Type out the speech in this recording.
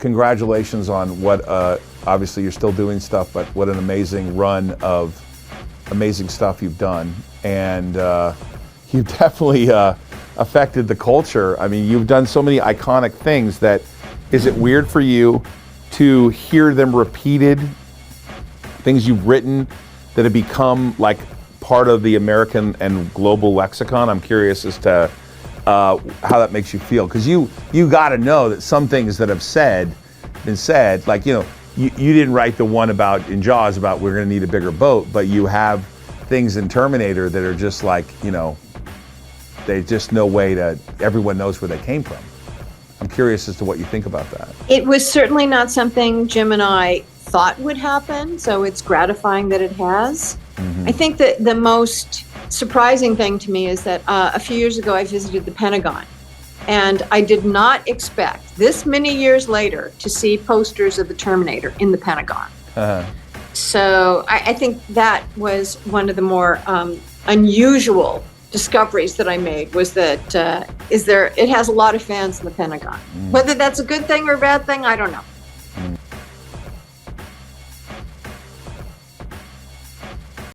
congratulations on what, obviously you're still doing stuff, but what an amazing run of amazing stuff you've done. And you've definitely affected the culture. I mean, you've done so many iconic things that, is it weird for you to hear them repeated, things you've written that have become like part of the American and global lexicon? I'm curious as to how that makes you feel, because you got to know that some things that have been said, like, you know, you didn't write the one about in Jaws about we're going to need a bigger boat, but you have things in Terminator that are just like, you know, there's just no way to, everyone knows where they came from. I'm curious as to what you think about that. It was certainly not something Jim and I thought would happen, so it's gratifying that it has. Mm-hmm. I think that the most surprising thing to me is that a few years ago I visited the Pentagon, and I did not expect this many years later to see posters of the Terminator in the Pentagon. Uh-huh. So I think that was one of the more unusual discoveries that I made, was that it has a lot of fans in the Pentagon. Whether that's a good thing or a bad thing, I don't know.